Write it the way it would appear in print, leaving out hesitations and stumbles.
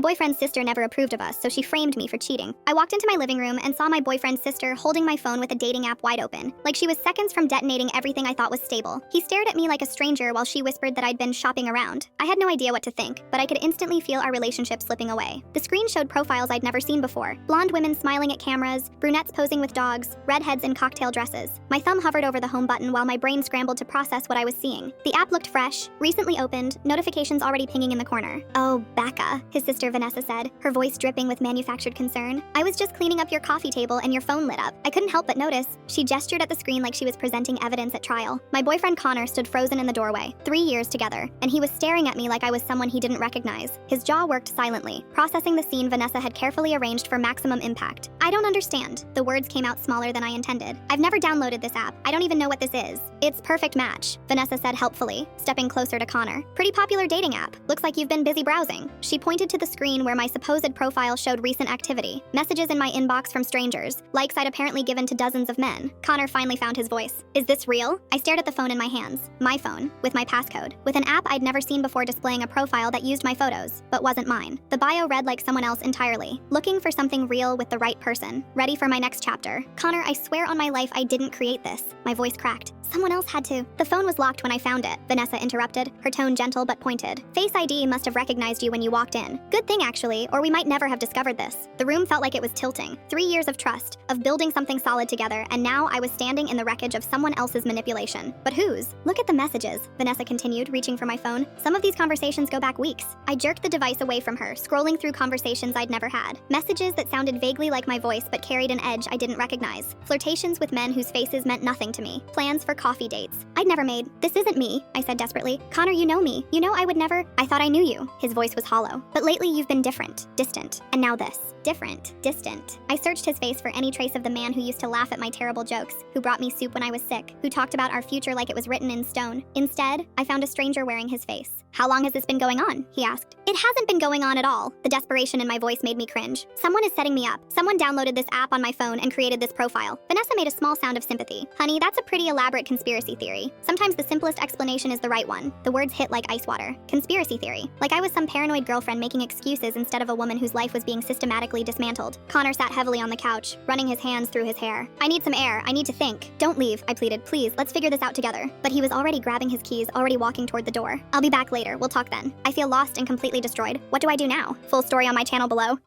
boyfriend's sister never approved of us, so she framed me for cheating. I walked into my living room and saw my boyfriend's sister holding my phone with a dating app wide open, like she was seconds from detonating everything I thought was stable. He stared at me like a stranger while she whispered that I'd been shopping around. I had no idea what to think, but I could instantly feel our relationship slipping away. The screen showed profiles I'd never seen before. Blonde women smiling at cameras, brunettes posing with dogs, redheads in cocktail dresses. My thumb hovered over the home button while my brain scrambled to process what I was seeing. The app looked fresh, recently opened, notifications already pinging in the corner. "Oh, Becca," his sister Vanessa said, her voice dripping with manufactured concern. "I was just cleaning up your coffee table and your phone lit up. I couldn't help but notice." She gestured at the screen like she was presenting evidence at trial. My boyfriend Connor stood frozen in the doorway, 3 years together, and he was staring at me like I was someone he didn't recognize. His jaw worked silently, processing the scene Vanessa had carefully arranged for maximum impact. "I don't understand." The words came out smaller than I intended. "I've never downloaded this app. I don't even know what this is." "It's Perfect Match," Vanessa said helpfully, stepping closer to Connor. "Pretty popular dating app. Looks like you've been busy browsing." She pointed to the screen where my supposed profile showed recent activity. Messages in my inbox from strangers, likes I'd apparently given to dozens of men. Connor finally found his voice. "Is this real?" I stared at the phone in my hands. My phone, with my passcode, with an app I'd never seen before displaying a profile that used my photos, but wasn't mine. The bio read like someone else entirely. "Looking for something real with the right person. Ready for my next chapter." "Connor, I swear on my life I didn't create this." My voice cracked. "Someone else had to." "The phone was locked when I found it," Vanessa interrupted, her tone gentle but pointed. "Face ID must have recognized you when you walked in. Good thing, actually, or we might never have discovered this." The room felt like it was tilting. 3 years of trust, of building something solid together, and now I was standing in the wreckage of someone else's manipulation. But whose? "Look at the messages," Vanessa continued, reaching for my phone. "Some of these conversations go back weeks." I jerked the device away from her, scrolling through conversations I'd never had. Messages that sounded vaguely like my voice but carried an edge I didn't recognize. Flirtations with men whose faces meant nothing to me. Plans for coffee dates I'd never made. "This isn't me," I said desperately. "Connor, you know me. You know I would never—" "I thought I knew you." His voice was hollow. "But lately you've been different, distant. And now this. Different, distant." I searched his face for any trace of the man who used to laugh at my terrible jokes, who brought me soup when I was sick, who talked about our future like it was written in stone. Instead, I found a stranger wearing his face. "How long has this been going on?" he asked. "It hasn't been going on at all." The desperation in my voice made me cringe. "Someone is setting me up. Someone downloaded this app on my phone and created this profile." Vanessa made a small sound of sympathy. "Honey, that's a pretty elaborate conspiracy theory. Sometimes the simplest explanation is the right one." The words hit like ice water. Conspiracy theory. Like I was some paranoid girlfriend making excuses instead of a woman whose life was being systematically dismantled. Connor sat heavily on the couch, running his hands through his hair. "I need some air. I need to think." "Don't leave," I pleaded. "Please, let's figure this out together." But he was already grabbing his keys, already walking toward the door. "I'll be back later. We'll talk then." I feel lost and completely destroyed. What do I do now? Full story on my channel below.